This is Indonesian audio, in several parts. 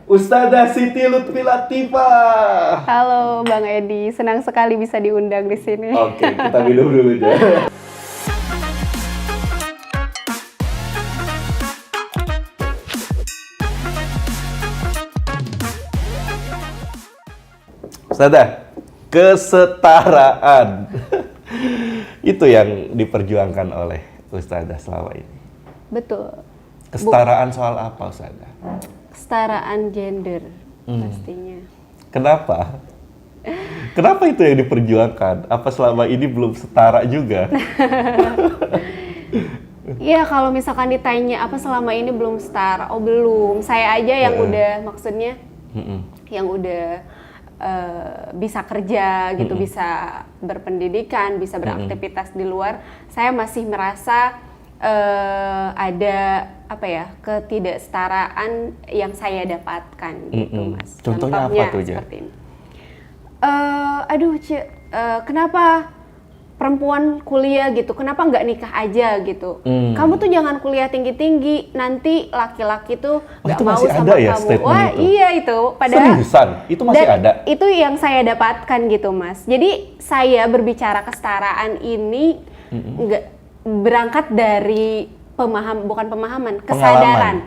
Ustazah Siti Lutfi Latifah. Halo Bang Edi, senang sekali bisa diundang di sini. Oke, kita minum dulu aja. Ustazah, kesetaraan. Itu yang diperjuangkan oleh Ustazah selama ini. Betul. Kesetaraan soal apa, Ustazah? Kesetaraan gender pastinya. Kenapa? Kenapa itu yang diperjuangkan? Apa selama ini belum setara juga? Iya, kalau misalkan ditanya apa selama ini belum setara, oh belum. Saya aja yang udah, maksudnya yang udah bisa kerja gitu, bisa berpendidikan, bisa beraktivitas di luar. Saya masih merasa ada apa ya, ketidaksetaraan yang saya dapatkan gitu, Mas. Contohnya apa tuh, Ja? seperti ini. Kenapa perempuan kuliah gitu? Kenapa nggak nikah aja gitu? Kamu tuh jangan kuliah tinggi-tinggi, nanti laki-laki tuh nggak mau sama ada ya kamu. Wah, itu? iya itu. Padahal seriusan? Itu masih ada? Itu yang saya dapatkan gitu, Mas. Jadi saya berbicara kesetaraan ini nggak berangkat dari kesadaran.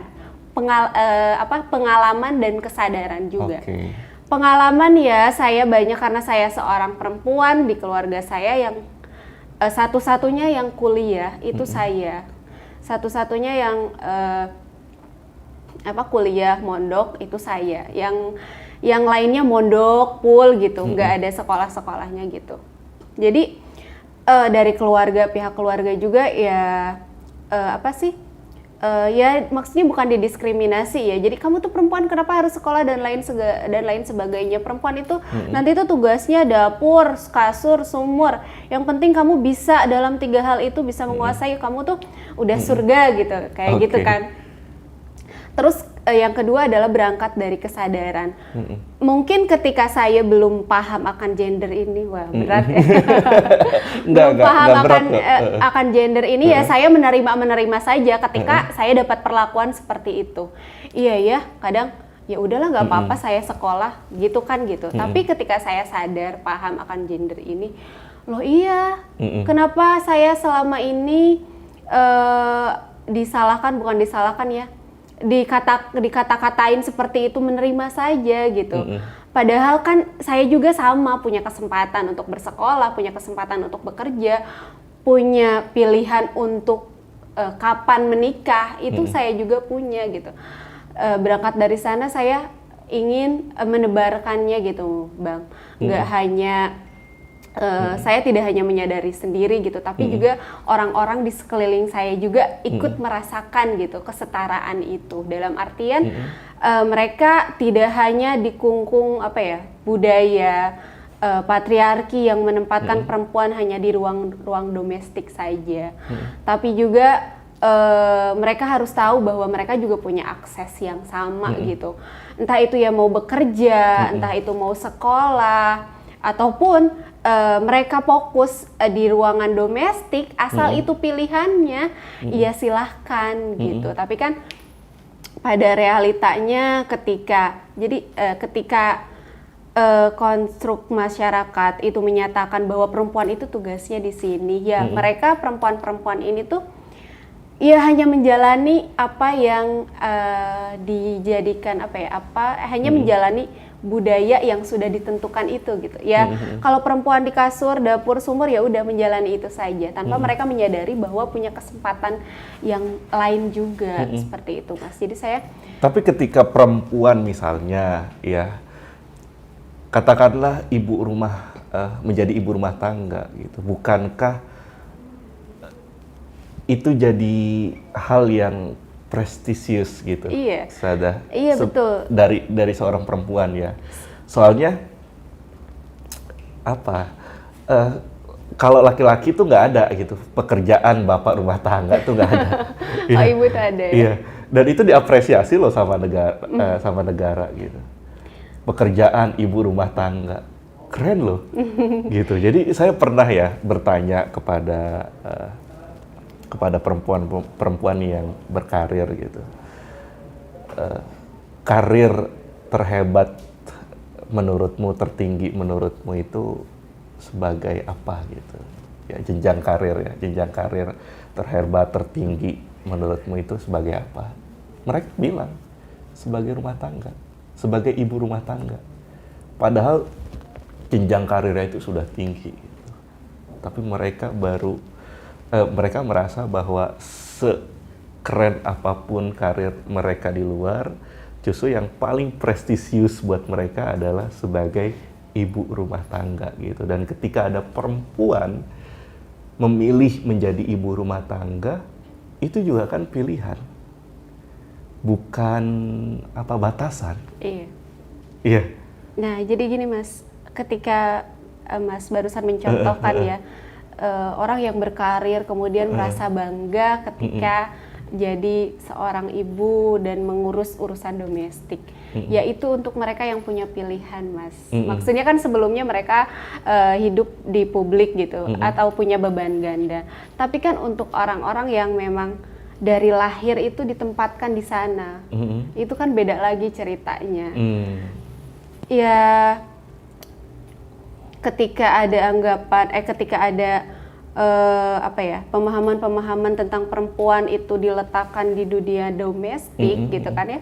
Pengalaman dan kesadaran juga. Okay. Pengalaman ya, saya banyak karena saya seorang perempuan di keluarga saya yang satu-satunya yang kuliah itu saya. Satu-satunya yang kuliah mondok itu saya. Yang lainnya mondok, full gitu, nggak ada sekolah-sekolahnya gitu. Jadi dari pihak keluarga juga ya ya maksudnya bukan didiskriminasi ya. Jadi kamu tuh perempuan kenapa harus sekolah dan lain sebagainya. Perempuan itu nanti tuh tugasnya dapur, kasur, sumur. Yang penting kamu bisa dalam 3 hal itu bisa menguasai, kamu tuh udah surga gitu. Kayak gitu kan. Terus yang kedua adalah berangkat dari kesadaran. Mungkin ketika saya belum paham akan gender ini, wah berat ya. Belum paham akan gender ini ya, saya menerima saja ketika saya dapat perlakuan seperti itu. Iya ya, kadang ya udahlah nggak apa-apa saya sekolah gitu kan gitu. Tapi ketika saya sadar paham akan gender ini, loh iya, kenapa saya selama ini bukan disalahkan ya, dikata-katain seperti itu, menerima saja gitu. Padahal kan saya juga sama punya kesempatan untuk bersekolah, punya kesempatan untuk bekerja, punya pilihan untuk kapan menikah, itu saya juga punya gitu. Berangkat dari sana saya ingin menebarkannya gitu, Bang. Nggak hanya saya tidak hanya menyadari sendiri gitu, tapi juga orang-orang di sekeliling saya juga ikut merasakan gitu kesetaraan itu. Dalam artian mereka tidak hanya dikungkung budaya patriarki yang menempatkan perempuan hanya di ruang domestik saja, tapi juga mereka harus tahu bahwa mereka juga punya akses yang sama gitu. Entah itu ya mau bekerja, entah itu mau sekolah, ataupun mereka fokus di ruangan domestik, asal itu pilihannya, ya silahkan gitu. Tapi kan pada realitanya ketika konstruk masyarakat itu menyatakan bahwa perempuan itu tugasnya di sini, ya mereka perempuan-perempuan ini tuh ya hanya menjalani apa yang dijadikan hanya menjalani budaya yang sudah ditentukan itu gitu ya. Kalau perempuan di kasur, dapur, sumur ya udah menjalani itu saja tanpa mereka menyadari bahwa punya kesempatan yang lain juga seperti itu, Mas. Jadi tapi ketika perempuan misalnya ya katakanlah menjadi ibu rumah tangga gitu, bukankah itu jadi hal yang prestisius gitu? Iya. Iya betul. Dari seorang perempuan ya. Soalnya kalau laki-laki tuh nggak ada gitu, pekerjaan bapak rumah tangga tuh nggak ada. Oh, ibu tuh ada ya? Iya. Dan itu diapresiasi loh sama negara gitu. Pekerjaan ibu rumah tangga, keren loh. Gitu. Jadi saya pernah ya bertanya kepada perempuan yang berkarir gitu. Karir terhebat menurutmu, tertinggi menurutmu itu sebagai apa gitu? Ya, jenjang karir terhebat, tertinggi menurutmu itu sebagai apa? Mereka bilang sebagai rumah tangga, sebagai ibu rumah tangga. Padahal jenjang karirnya itu sudah tinggi gitu. Tapi mereka mereka merasa bahwa sekeren apapun karir mereka di luar, justru yang paling prestisius buat mereka adalah sebagai ibu rumah tangga gitu. Dan ketika ada perempuan memilih menjadi ibu rumah tangga, itu juga kan pilihan, bukan batasan. Iya. Iya. Nah, jadi gini Mas, ketika Mas barusan mencontohkan ya, orang yang berkarir kemudian merasa bangga ketika jadi seorang ibu dan mengurus urusan domestik. Yaitu untuk mereka yang punya pilihan, Mas. Maksudnya kan sebelumnya mereka hidup di publik gitu, atau punya beban ganda. Tapi kan untuk orang-orang yang memang dari lahir itu ditempatkan di sana, itu kan beda lagi ceritanya. Ya, ketika ada anggapan, ketika ada pemahaman-pemahaman tentang perempuan itu diletakkan di dunia domestik gitu kan ya.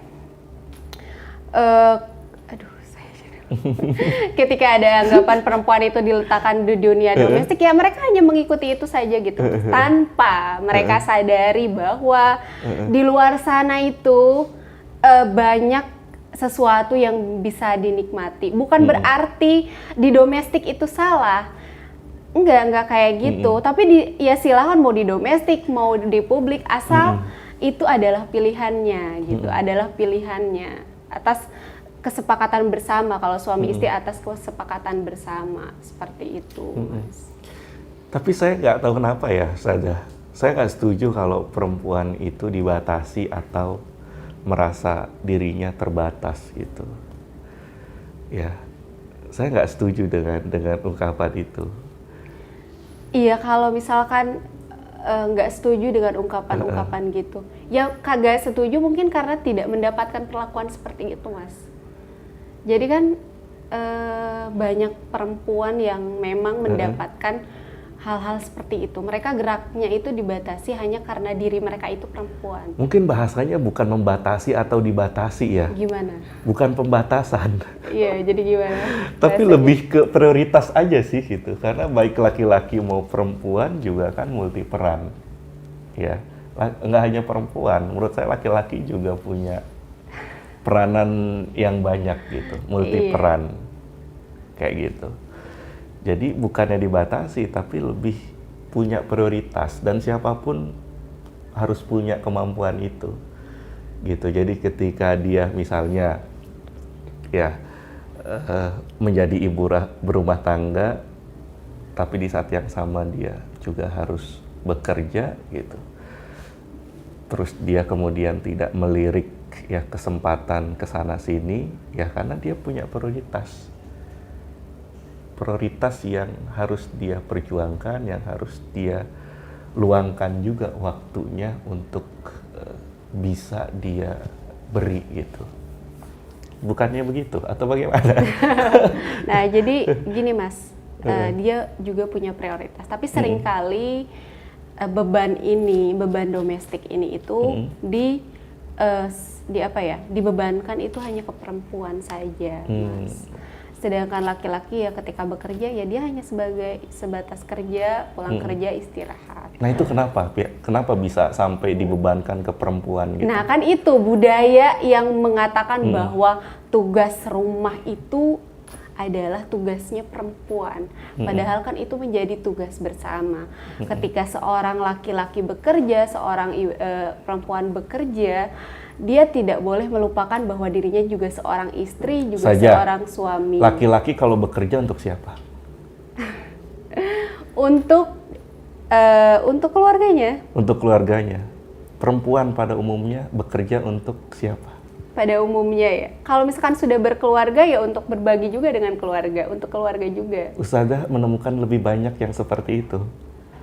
Ketika ada anggapan perempuan itu diletakkan di dunia domestik, ya mereka hanya mengikuti itu saja gitu, tanpa mereka sadari bahwa di luar sana itu banyak sesuatu yang bisa dinikmati. Bukan berarti di domestik itu salah. Enggak kayak gitu. Tapi ya silahkan mau di domestik, mau di publik, asal itu adalah pilihannya gitu. Adalah pilihannya atas kesepakatan bersama. Kalau suami istri atas kesepakatan bersama, seperti itu, Mas. Tapi saya nggak tahu kenapa ya, Sada. Saya nggak setuju kalau perempuan itu dibatasi atau merasa dirinya terbatas gitu. Ya, saya nggak setuju dengan ungkapan itu. Iya, kalau misalkan nggak setuju dengan ungkapan-ungkapan gitu, ya kagak setuju mungkin karena tidak mendapatkan perlakuan seperti itu, Mas. Jadi kan banyak perempuan yang memang mendapatkan hal-hal seperti itu. Mereka geraknya itu dibatasi hanya karena diri mereka itu perempuan. Mungkin bahasanya bukan membatasi atau dibatasi ya. Gimana? Bukan pembatasan. Iya, jadi gimana? Tapi lebih ke prioritas aja sih gitu. Karena baik laki-laki mau perempuan juga kan multi peran. Ya, nggak hanya perempuan. Menurut saya laki-laki juga punya peranan yang banyak gitu, multi peran. Kayak gitu. Jadi bukannya dibatasi, tapi lebih punya prioritas, dan siapapun harus punya kemampuan itu, gitu. Jadi ketika dia misalnya ya menjadi ibu berumah tangga, tapi di saat yang sama dia juga harus bekerja, gitu. Terus dia kemudian tidak melirik ya kesempatan kesana sini, ya karena dia punya prioritas yang harus dia perjuangkan, yang harus dia luangkan juga waktunya untuk bisa dia beri gitu. Bukannya begitu atau bagaimana? Nah, jadi gini Mas, dia juga punya prioritas, tapi seringkali beban domestik ini itu dibebankan itu hanya ke perempuan saja, Mas. Sedangkan laki-laki ya ketika bekerja ya dia hanya sebatas kerja, pulang kerja, istirahat. Nah itu kenapa bisa sampai dibebankan ke perempuan gitu? Nah kan itu budaya yang mengatakan bahwa tugas rumah itu adalah tugasnya perempuan. Padahal kan itu menjadi tugas bersama. Ketika seorang laki-laki bekerja, seorang perempuan bekerja, dia tidak boleh melupakan bahwa dirinya juga seorang istri, juga seorang suami. Laki-laki kalau bekerja untuk siapa? Untuk keluarganya. Untuk keluarganya. Perempuan pada umumnya bekerja untuk siapa? Pada umumnya ya. Kalau misalkan sudah berkeluarga ya untuk berbagi juga dengan keluarga, untuk keluarga juga. Ustazah menemukan lebih banyak yang seperti itu.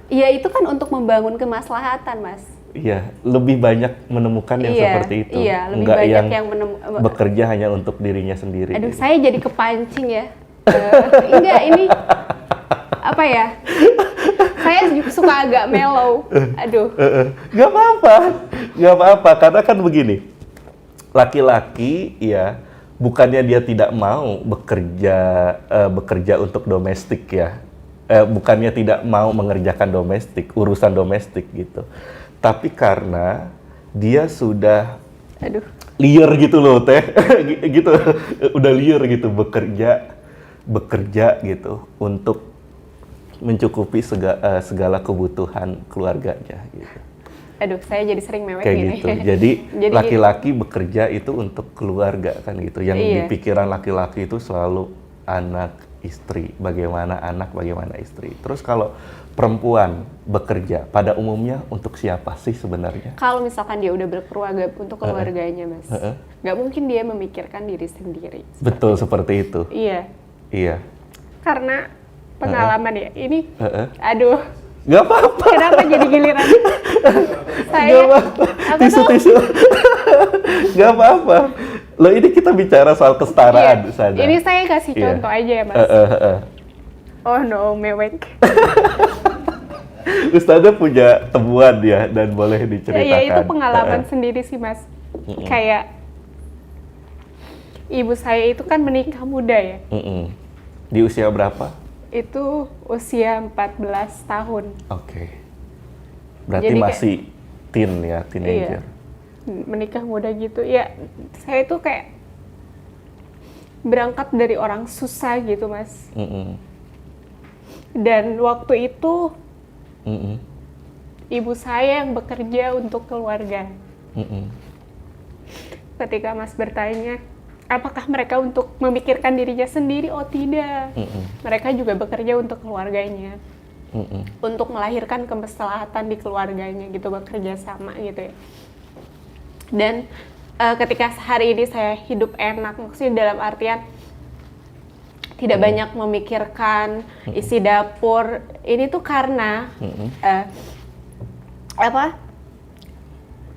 Ya itu kan untuk membangun kemaslahatan, Mas. Iya, lebih banyak menemukan yang seperti itu. Iya, lebih Enggak banyak yang bekerja hanya untuk dirinya sendiri. Aduh, gitu. saya jadi kepancing ya. Enggak, ini apa ya? Saya suka agak mellow. Aduh. Nggak apa-apa, karena kan begini, laki-laki ya bukannya dia tidak mau bekerja untuk domestik ya, bukannya tidak mau mengerjakan urusan domestik gitu, tapi karena dia sudah liar gitu loh teh, gitu, udah liar gitu bekerja gitu untuk mencukupi segala kebutuhan keluarganya gitu. Aduh, saya jadi sering mewek Kayak gini. gitu. Jadi laki-laki bekerja itu untuk keluarga kan gitu. Yang di pikiran laki-laki itu selalu anak, istri, bagaimana anak, bagaimana istri. Terus kalau perempuan bekerja, pada umumnya untuk siapa sih sebenarnya? Kalau misalkan dia udah berkeluarga untuk keluarganya, Mas, nggak mungkin dia memikirkan diri sendiri. Betul seperti itu. Iya. Karena pengalaman ya, ini, aduh. Gak apa-apa. Kenapa jadi giliran saya? Gak apa-apa. Tisu. Gak apa-apa. Loh ini kita bicara soal kesetaraan saja. Ini saya kasih contoh aja ya, Mas. Oh no, mewek. Ustazah punya temuan ya, dan boleh diceritakan. Ya itu pengalaman sendiri sih, Mas. Kayak ibu saya itu kan menikah muda ya. Di usia berapa? Itu usia 14 tahun. Oke. Berarti Jadi masih teenager. Iya, menikah muda gitu. Ya, saya tuh kayak berangkat dari orang susah gitu, Mas. Dan waktu itu ibu saya yang bekerja untuk keluarga. Ketika Mas bertanya, apakah mereka untuk memikirkan dirinya sendiri? Oh tidak, mereka juga bekerja untuk keluarganya, untuk melahirkan kemaslahatan di keluarganya gitu, bekerja sama gitu ya. Dan ketika hari ini saya hidup enak, maksudnya dalam artian tidak banyak memikirkan isi dapur, ini tuh karena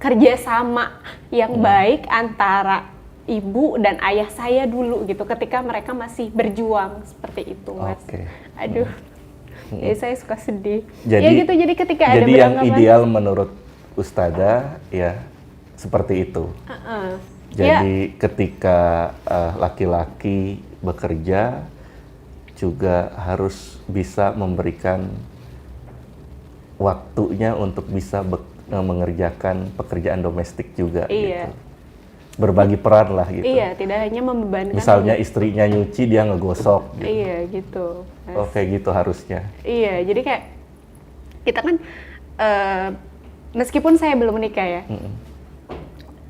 kerjasama yang baik antara ibu dan ayah saya dulu gitu, ketika mereka masih berjuang seperti itu, Mas. Aduh, jadi saya suka sedih. Jadi, ya gitu, jadi ketika ada beranggapan. Jadi yang ideal menurut Ustazah ya seperti itu. Jadi ketika laki-laki bekerja juga harus bisa memberikan waktunya untuk bisa mengerjakan pekerjaan domestik juga gitu. Berbagi peran lah gitu. Iya, tidak hanya membebankan. Misalnya istrinya nyuci, dia ngegosok gitu. Iya, gitu. Oh, kayak gitu harusnya. Iya, jadi kayak kita kan meskipun saya belum menikah ya,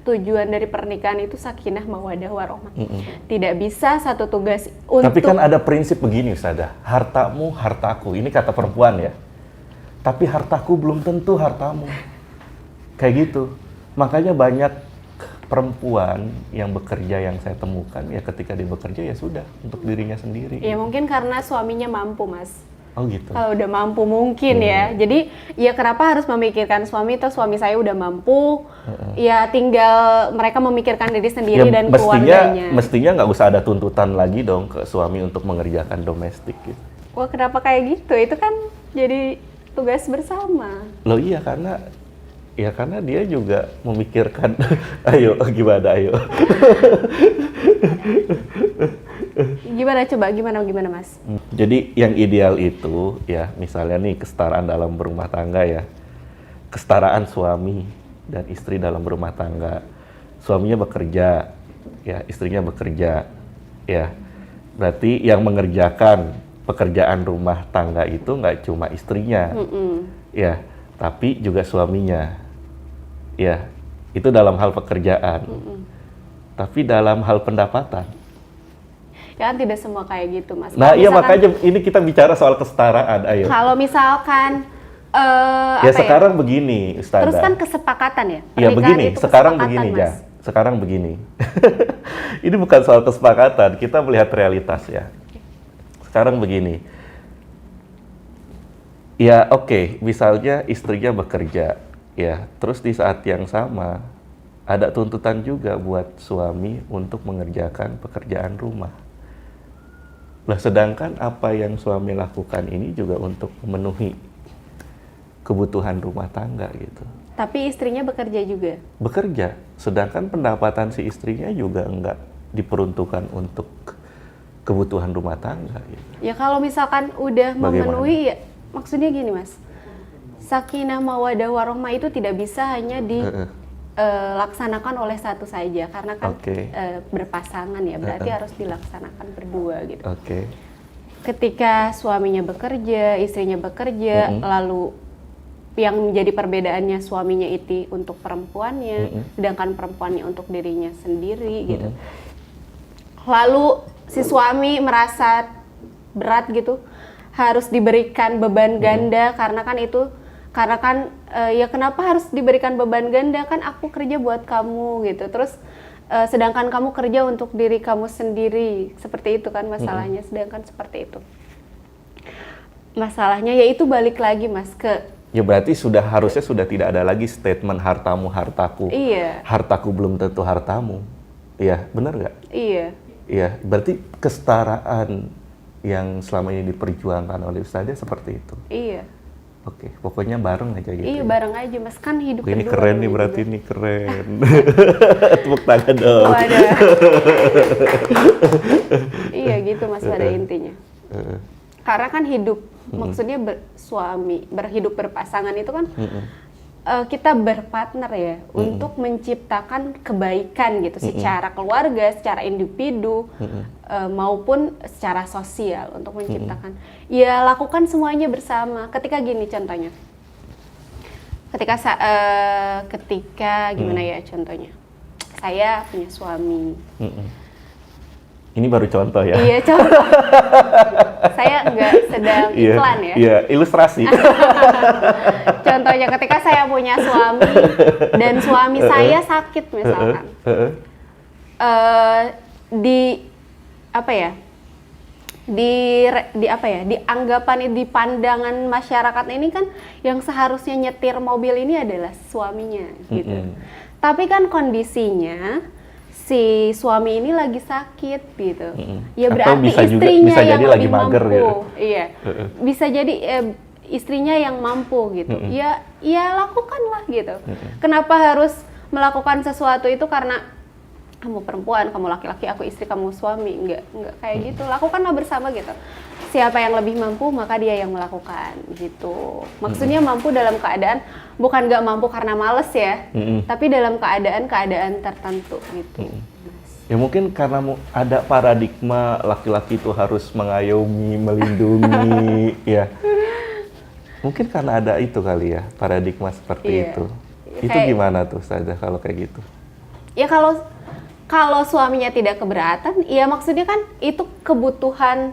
tujuan dari pernikahan itu sakinah mawaddah warahmah. Tidak bisa satu tugas untuk... Tapi kan ada prinsip begini, Ustazah. Hartamu, hartaku. Ini kata perempuan ya. Tapi hartaku belum tentu hartamu. Kayak gitu. Makanya banyak perempuan yang bekerja yang saya temukan, ya ketika dia bekerja ya sudah, untuk dirinya sendiri. Ya mungkin karena suaminya mampu, Mas. Oh gitu. Kalau udah mampu mungkin ya. Jadi ya kenapa harus memikirkan suami, atau suami saya udah mampu, ya tinggal mereka memikirkan diri sendiri ya, dan keluarganya. Mestinya nggak usah ada tuntutan lagi dong ke suami untuk mengerjakan domestik gitu. Wah, kenapa kayak gitu? Itu kan jadi tugas bersama. Loh iya, karena dia juga memikirkan. Ayo, gimana ayo. Gimana Mas? Jadi yang ideal itu ya, misalnya nih kesetaraan dalam berumah tangga ya. Kesetaraan suami dan istri dalam berumah tangga. Suaminya bekerja, ya istrinya bekerja, ya. Berarti yang mengerjakan pekerjaan rumah tangga itu nggak cuma istrinya, ya, tapi juga suaminya. Ya, itu dalam hal pekerjaan. Tapi dalam hal pendapatan. Ya kan tidak semua kayak gitu, Mas. Nah, iya makanya ini kita bicara soal kesetaraan, ayo. Kalau misalkan ya sekarang begini, Ustazah. Terus kan kesepakatan ya? Iya begini, sekarang begini ya. Sekarang begini. Ini bukan soal kesepakatan, kita melihat realitas ya. Sekarang begini. Ya oke, misalnya istrinya bekerja. Ya, terus di saat yang sama ada tuntutan juga buat suami untuk mengerjakan pekerjaan rumah. Lah sedangkan apa yang suami lakukan ini juga untuk memenuhi kebutuhan rumah tangga gitu. Tapi istrinya bekerja juga. Bekerja, sedangkan pendapatan si istrinya juga enggak diperuntukkan untuk kebutuhan rumah tangga gitu. Ya kalau misalkan udah Bagaimana? memenuhi, ya, maksudnya gini Mas, sakinah mawaddah warahmah itu tidak bisa hanya dilaksanakan oleh satu saja, karena kan Oke. berpasangan ya, berarti harus dilaksanakan berdua gitu. Oke. Ketika suaminya bekerja, istrinya bekerja, lalu yang menjadi perbedaannya suaminya itu untuk perempuannya, sedangkan perempuannya untuk dirinya sendiri gitu. Lalu si suami merasa berat gitu, harus diberikan beban ganda karena kan ya kenapa harus diberikan beban ganda, kan aku kerja buat kamu gitu. Terus sedangkan kamu kerja untuk diri kamu sendiri, seperti itu kan masalahnya. Sedangkan seperti itu masalahnya, yaitu balik lagi Mas ke, Ya berarti harusnya sudah tidak ada lagi statement hartamu hartaku. iya, Hartaku belum tentu hartamu. Iya, benar nggak? iya, Iya, berarti kesetaraan yang selama ini diperjuangkan oleh Ustazah seperti itu. iya, Oke, pokoknya bareng aja gitu. iya ya. bareng aja Mas, kan hidup Oke, ini berdua keren nih, namanya berarti juga. ini keren. Tepuk tangan dong. Wadah. Iya gitu Mas pada intinya. Karena kan hidup, maksudnya berhidup berpasangan itu kan kita berpartner ya untuk menciptakan kebaikan gitu secara keluarga, secara individu maupun secara sosial untuk menciptakan. Ya lakukan semuanya bersama. Ketika gini contohnya, ketika gimana ya contohnya, saya punya suami. Ini baru contoh ya. Iya contoh. Saya nggak sedang iklan ya. Iya, ilustrasi. Contohnya ketika saya punya suami dan suami saya sakit misalkan, di apa ya? Di anggapan, di pandangan masyarakat ini kan yang seharusnya nyetir mobil ini adalah suaminya gitu. Tapi kan kondisinya si suami ini lagi sakit gitu. Ya Atau berarti bisa juga- istrinya bisa jadi yang lagi lebih mager mampu. gitu. Iya. Bisa jadi istrinya yang mampu gitu. Ya lakukanlah gitu. Kenapa harus melakukan sesuatu itu karena kamu perempuan, kamu laki-laki, aku istri, kamu suami? Enggak kayak gitu. Lakukanlah bersama gitu. Siapa yang lebih mampu maka dia yang melakukan gitu. Maksudnya mampu dalam keadaan bukan nggak mampu karena males ya, tapi dalam keadaan tertentu gitu. Ya mungkin karena ada paradigma laki-laki itu harus mengayomi, melindungi, ya. Mungkin karena ada itu kali ya, paradigma seperti Iya. itu. Ya, Itu kayak- gimana tuh Ustazah kalau kayak gitu? Ya kalau suaminya tidak keberatan, ya maksudnya kan itu kebutuhan.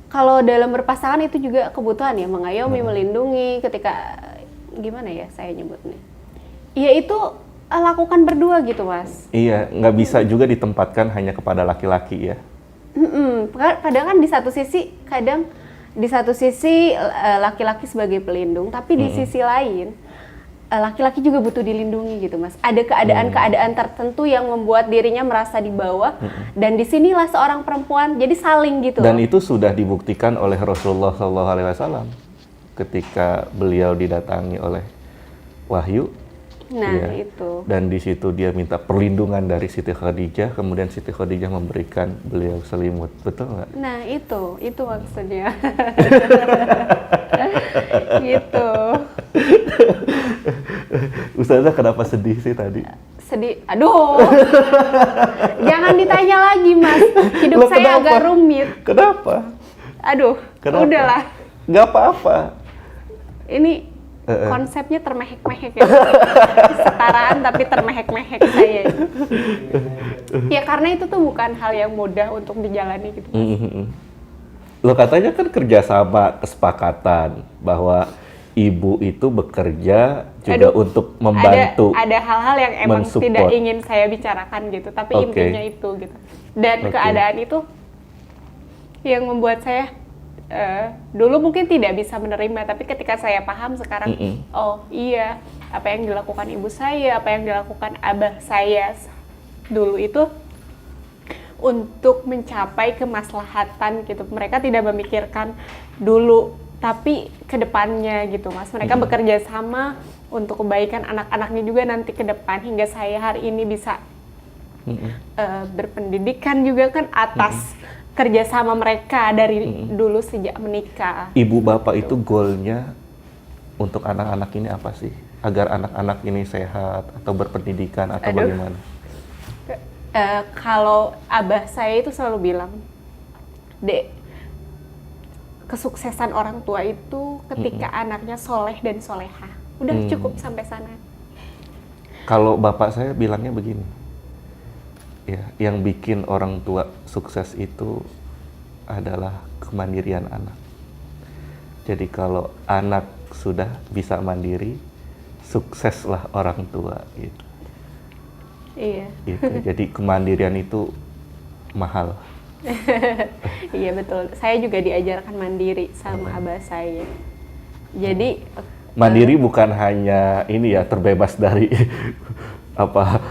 Kalau dalam berpasangan itu juga kebutuhan ya, mengayomi, melindungi ketika gimana ya saya nyebutnya. Ya itu lakukan berdua gitu Mas. Iya, nggak bisa juga ditempatkan hanya kepada laki-laki ya. Padahal kan di satu sisi laki-laki sebagai pelindung, tapi di sisi lain laki-laki juga butuh dilindungi gitu Mas. Ada keadaan-keadaan tertentu yang membuat dirinya merasa di bawah, dan disinilah seorang perempuan jadi saling gitu. Dan itu sudah dibuktikan oleh Rasulullah SAW ketika beliau didatangi oleh wahyu. Nah Ya. itu. Dan di situ dia minta perlindungan dari Siti Khadijah, kemudian Siti Khadijah memberikan beliau selimut, betul nggak? Nah itu maksudnya. Gitu. Ustazah kenapa sedih sih tadi? Sedih. Aduh. Jangan ditanya lagi Mas. Hidup Loh, saya kenapa? agak rumit. Kenapa? Aduh. Kenapa? Udahlah. Nggak apa-apa. Ini konsepnya termehek-mehek ya. Setaraan tapi termehek-mehek saya. Ya karena itu tuh bukan hal yang mudah untuk dijalani gitu. Lo katanya kan kerjasama, kesepakatan bahwa ibu itu bekerja juga untuk membantu. Ada hal-hal yang emang mensupport. tidak ingin saya bicarakan gitu, tapi Oke. intinya itu gitu. Dan Oke. keadaan itu yang membuat saya dulu mungkin tidak bisa menerima, tapi ketika saya paham sekarang, oh iya, apa yang dilakukan ibu saya, apa yang dilakukan abah saya dulu itu untuk mencapai kemaslahatan gitu. Mereka tidak memikirkan dulu, tapi ke depannya gitu, Mas. Mereka bekerja sama untuk kebaikan anak-anaknya juga nanti ke depan, hingga saya hari ini bisa berpendidikan juga kan atas kerjasama mereka dari dulu sejak menikah. Ibu bapak itu goalnya untuk anak-anak ini apa sih? Agar anak-anak ini sehat atau berpendidikan atau bagaimana? Kalau abah saya itu selalu bilang, Dek, kesuksesan orang tua itu ketika anaknya soleh dan soleha. Udah cukup sampai sana. Kalau bapak saya bilangnya begini, ya, yang bikin orang tua sukses itu adalah kemandirian anak. Jadi kalau anak sudah bisa mandiri, sukseslah orang tua gitu. Iya. Gitu. Jadi kemandirian itu mahal. Iya betul. Saya juga diajarkan mandiri sama abah saya. Jadi Mandiri bukan hanya ini ya, terbebas dari apa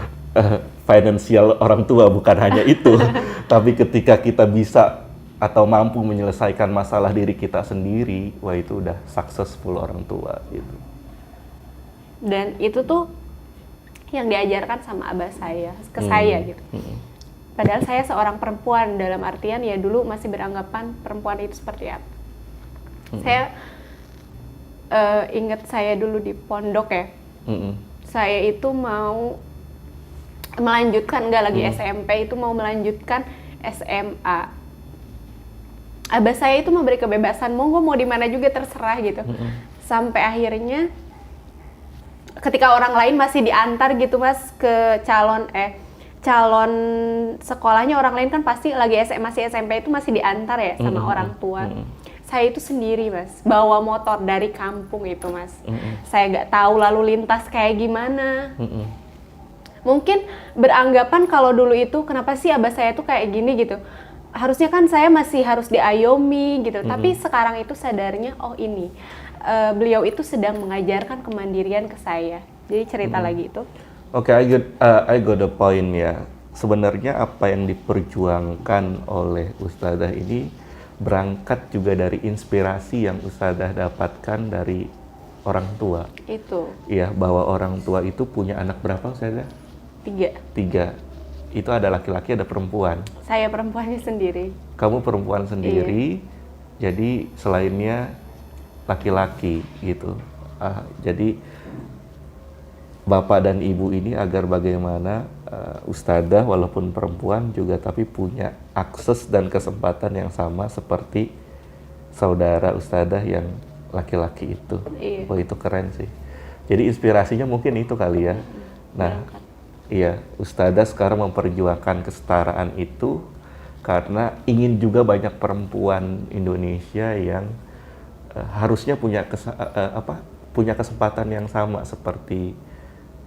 finansial orang tua, bukan hanya itu. Tapi ketika kita bisa atau mampu menyelesaikan masalah diri kita sendiri, wah itu udah successful orang tua gitu. Dan itu tuh yang diajarkan sama abah saya ke saya gitu. Padahal saya seorang perempuan, dalam artian ya dulu masih beranggapan perempuan itu seperti apa. Saya ingat saya dulu di pondok ya. Saya itu mau melanjutkan, nggak lagi SMP, itu mau melanjutkan SMA. Abah saya itu memberi kebebasan, monggo mau di mana juga terserah gitu. Sampai akhirnya ketika orang lain masih diantar gitu Mas ke calon sekolahnya, orang lain kan pasti lagi masih SMP itu masih diantar ya sama orang tua. Saya itu sendiri Mas, bawa motor dari kampung itu Mas. Saya nggak tahu lalu lintas kayak gimana. Mungkin beranggapan kalau dulu itu kenapa sih abah saya tuh kayak gini gitu. Harusnya kan saya masih harus diayomi gitu. Tapi sekarang itu sadarnya, oh ini beliau itu sedang mengajarkan kemandirian ke saya. Jadi cerita lagi itu. Oke, I got the point ya. Sebenarnya apa yang diperjuangkan oleh Ustadzah ini berangkat juga dari inspirasi yang Ustadzah dapatkan dari orang tua. Itu. Iya, bahwa orang tua itu punya anak berapa Ustadzah? 3. Itu ada laki-laki, ada perempuan. Saya perempuannya sendiri. Kamu perempuan sendiri, jadi selainnya laki-laki gitu. Jadi bapak dan ibu ini agar bagaimana Ustadzah walaupun perempuan juga tapi punya akses dan kesempatan yang sama seperti saudara Ustadzah yang laki-laki itu. Wah itu keren sih. Jadi inspirasinya mungkin itu kali ya. Nah, iya, Ustadzah sekarang memperjuangkan kesetaraan itu karena ingin juga banyak perempuan Indonesia yang harusnya punya kesempatan yang sama seperti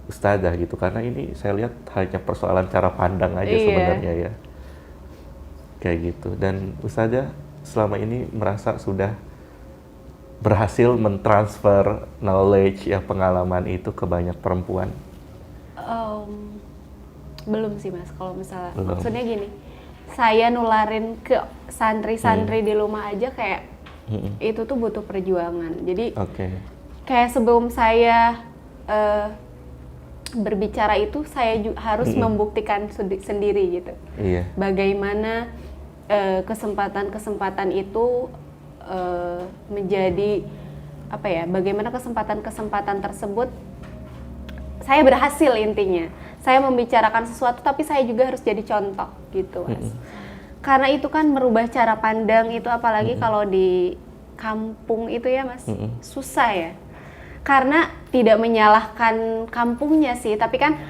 Ustadzah gitu, karena ini saya lihat hanya persoalan cara pandang aja sebenarnya ya, kayak gitu. Dan Ustadzah selama ini merasa sudah berhasil mentransfer knowledge ya, pengalaman itu ke banyak perempuan. Belum sih Mas, kalau misalnya Belum. maksudnya gini, saya nularin ke santri-santri di rumah aja kayak itu tuh butuh perjuangan. Jadi kayak sebelum saya berbicara itu saya harus membuktikan sendiri gitu. Bagaimana kesempatan-kesempatan itu menjadi apa ya? Bagaimana kesempatan-kesempatan tersebut saya berhasil intinya. Saya membicarakan sesuatu tapi saya juga harus jadi contoh gitu, Mas. Karena itu kan merubah cara pandang itu, apalagi kalau di kampung itu ya, Mas. Susah ya. Karena tidak menyalahkan kampungnya sih, tapi kan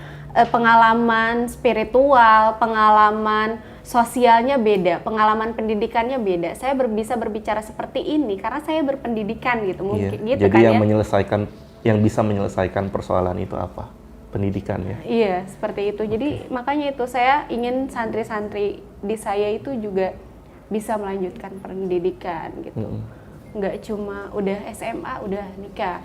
pengalaman spiritual, pengalaman sosialnya beda, pengalaman pendidikannya beda. Saya bisa berbicara seperti ini karena saya berpendidikan gitu, mungkin gitu. Jadi kan yang bisa menyelesaikan persoalan itu apa? Pendidikan ya? Iya, seperti itu. Jadi makanya itu saya ingin santri-santri di saya itu juga bisa melanjutkan pendidikan gitu. Nggak cuma udah SMA udah nikah,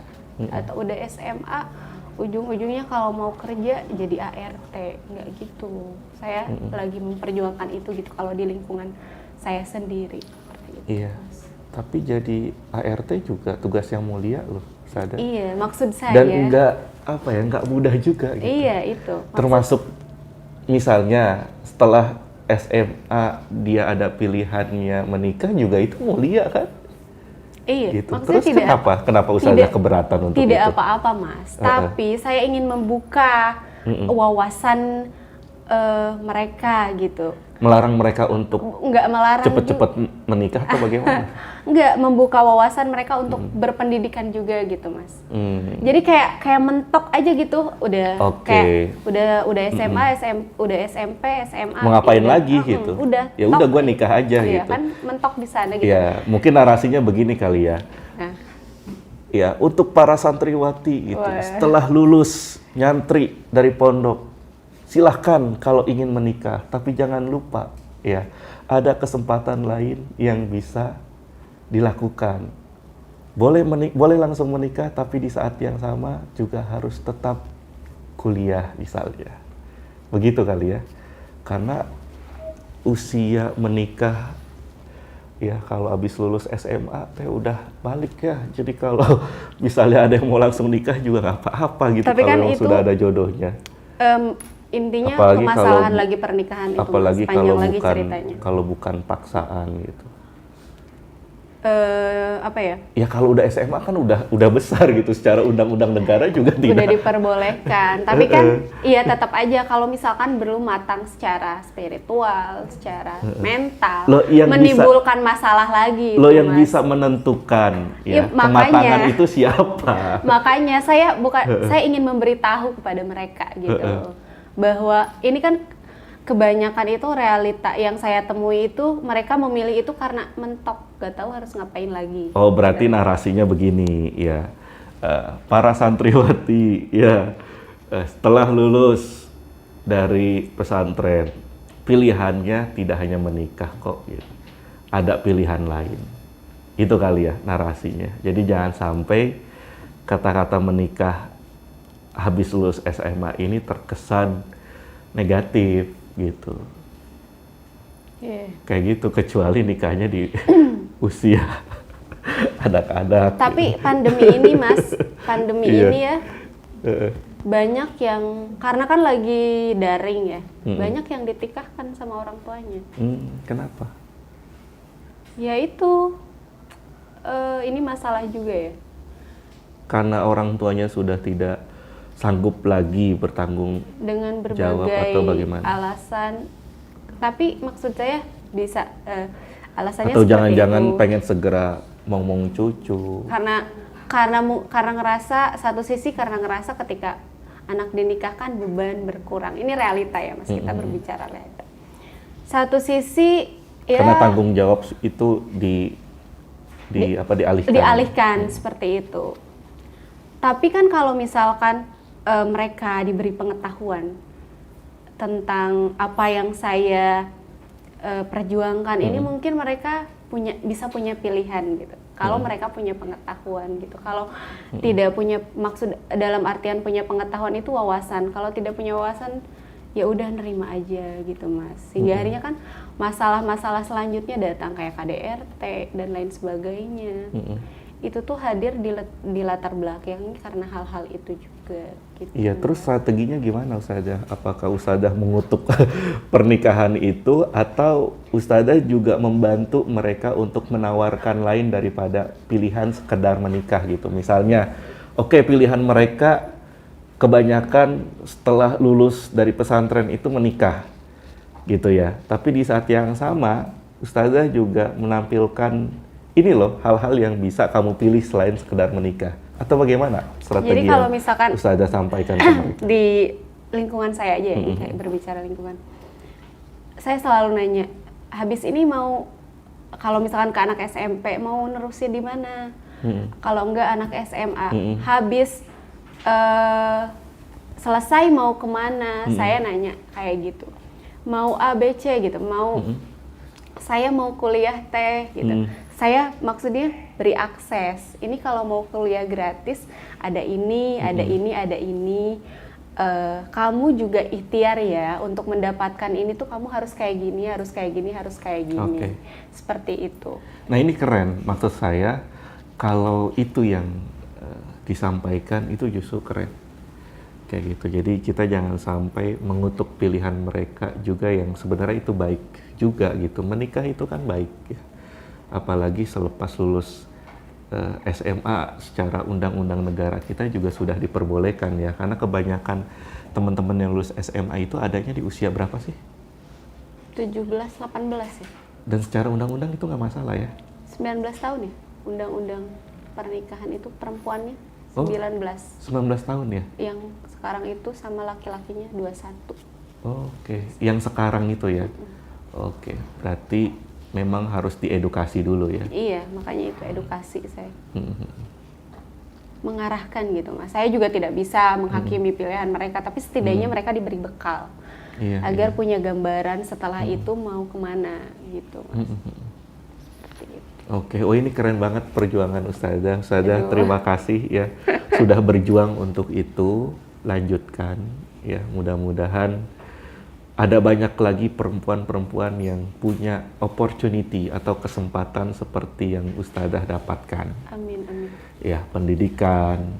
atau udah SMA ujung-ujungnya kalau mau kerja jadi ART, nggak gitu. Saya lagi memperjuangkan itu gitu kalau di lingkungan saya sendiri. Seperti itu. Iya. Tapi jadi ART juga tugas yang mulia loh, sadar. Iya, maksud saya. Dan nggak mudah juga gitu. Iya, itu. Termasuk misalnya setelah SMA dia ada pilihannya menikah juga itu mulia kan? Iya, Gitu. maksudnya Terus kenapa Ustazah keberatan untuk tidak itu? apa-apa, Mas. Tapi saya ingin membuka wawasan mereka gitu. Melarang mereka untuk Nggak melarang cepet-cepet menikah atau bagaimana? Nggak, membuka wawasan mereka untuk berpendidikan juga gitu, Mas. Jadi kayak mentok aja gitu, udah kayak udah SMA, udah SMP, SMA. Mau ngapain udah, lagi gitu? Udah. Ya udah gue nikah aja iya, gitu. Kan mentok di sana gitu. Ya, mungkin narasinya begini kali ya. Nah. Ya, untuk para santriwati gitu, Wah. setelah lulus nyantri dari pondok, silahkan kalau ingin menikah, tapi jangan lupa ya, ada kesempatan lain yang bisa dilakukan. Boleh langsung menikah, tapi di saat yang sama juga harus tetap kuliah misalnya. Begitu kali ya. Karena usia menikah ya kalau habis lulus SMA udah balik ya. Jadi kalau misalnya ada yang mau langsung nikah juga nggak apa-apa gitu. Tapi kalau kan itu, sudah ada jodohnya. Intinya Apalagi permasalahan kalau- lagi pernikahan itu, Apalagi Mas, panjang lagi bukan ceritanya. kalau bukan paksaan gitu. Apa ya? Ya kalau udah SMA kan udah besar gitu, secara undang-undang negara juga tidak. Udah diperbolehkan. Tapi kan iya tetap aja kalau misalkan belum matang secara spiritual, secara mental, Loh, yang menimbulkan masalah lagi. Lo itu, yang Mas. bisa menentukan Iya, ya, makanya. kematangan itu siapa? Makanya saya ingin memberitahu kepada mereka gitu bahwa ini kan kebanyakan itu realita yang saya temui itu mereka memilih itu karena mentok, gak tahu harus ngapain lagi. Oh, berarti narasinya begini ya. Para santriwati ya, setelah lulus dari pesantren, pilihannya tidak hanya menikah kok gitu. Ada pilihan lain. Itu kali ya narasinya. Jadi jangan sampai kata-kata menikah habis lulus SMA ini terkesan negatif gitu. Iya. Kayak gitu, kecuali nikahnya di usia anak-anak. Tapi pandemi ini, Mas, pandemi Iya. ini ya banyak yang karena kan lagi daring ya, banyak yang ditikahkan sama orang tuanya. Kenapa? Ya itu ini masalah juga ya. Karena orang tuanya sudah tidak sanggup lagi bertanggung Dengan jawab atau berbagai bagaimana? alasan. Tapi maksud saya bisa alasannya Atau seperti jangan-jangan itu. pengen segera ngomong cucu. Karena ngerasa satu sisi karena ngerasa ketika anak dinikahkan beban berkurang. Ini realita ya, Mas, kita berbicara realita. Satu sisi ya Karena tanggung jawab itu dialihkan. seperti itu. Tapi kan kalau misalkan mereka diberi pengetahuan tentang apa yang saya perjuangkan, ini mungkin mereka bisa punya pilihan gitu. Kalau mereka punya pengetahuan gitu. Kalau tidak punya, maksud dalam artian punya pengetahuan itu wawasan. Kalau tidak punya wawasan ya udah nerima aja gitu, Mas. Sehingga akhirnya kan masalah-masalah selanjutnya datang kayak KDRT dan lain sebagainya. Itu tuh hadir di latar belakang karena hal-hal itu juga gitu. Iya, terus strateginya gimana Ustazah? Apakah Ustazah mengutuk pernikahan itu atau Ustazah juga membantu mereka untuk menawarkan lain daripada pilihan sekedar menikah gitu? Misalnya, oke, pilihan mereka kebanyakan setelah lulus dari pesantren itu menikah gitu ya. Tapi di saat yang sama Ustazah juga menampilkan ini loh hal-hal yang bisa kamu pilih selain sekedar menikah. Atau bagaimana strategi Jadi kalau misalkan yang Ustazah sampaikan ke mereka? di lingkungan saya aja ya, kayak berbicara lingkungan. Saya selalu nanya, habis ini mau, kalau misalkan ke anak SMP, mau nerusin di mana? Kalau enggak anak SMA, habis selesai mau kemana? Saya nanya kayak gitu. Mau A, B, C gitu, mau saya mau kuliah teh gitu. Saya maksudnya beri akses. Ini kalau mau kuliah gratis ada ini, ada ini, ada ini. Kamu juga ikhtiar ya untuk mendapatkan ini tuh kamu harus kayak gini, harus kayak gini, harus kayak gini. Seperti itu. Nah ini keren, maksud saya kalau itu yang disampaikan itu justru keren. Kayak gitu, jadi kita jangan sampai mengutuk pilihan mereka juga yang sebenarnya itu baik juga gitu. Menikah itu kan baik ya, apalagi selepas lulus SMA secara undang-undang negara kita juga sudah diperbolehkan ya, karena kebanyakan teman-teman yang lulus SMA itu adanya di usia berapa sih? 17-18 ya. Dan secara undang-undang itu nggak masalah ya? 19 tahun ya, undang-undang pernikahan itu perempuannya 19. 19 tahun ya? Yang sekarang itu sama laki-lakinya 21. Oke, yang sekarang itu ya? Oke, berarti memang harus diedukasi dulu ya? Iya, makanya itu edukasi saya. Mengarahkan gitu Mas. Saya juga tidak bisa menghakimi pilihan mereka, tapi setidaknya mereka diberi bekal. Iya, agar punya gambaran setelah itu mau kemana gitu Mas. Seperti itu. Oke, oh ini keren banget perjuangan Ustazah. Ustazah terima kasih ya sudah berjuang untuk itu. Lanjutkan ya, mudah-mudahan ada banyak lagi perempuan-perempuan yang punya opportunity atau kesempatan seperti yang Ustazah dapatkan. Amin, amin. Ya, pendidikan,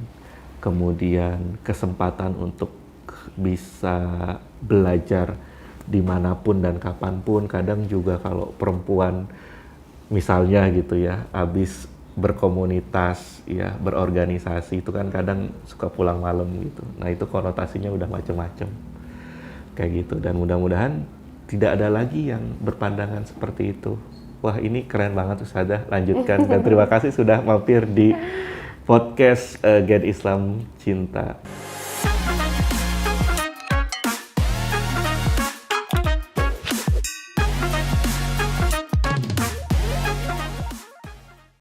kemudian kesempatan untuk bisa belajar dimanapun dan kapanpun. Kadang juga kalau perempuan misalnya gitu ya, habis berkomunitas, ya berorganisasi itu kan kadang suka pulang malam gitu. Nah itu konotasinya udah macem-macem kayak gitu. Dan mudah-mudahan tidak ada lagi yang berpandangan seperti itu. Wah ini keren banget Ustazah, lanjutkan. Dan terima kasih sudah mampir di podcast Gen Islam Cinta.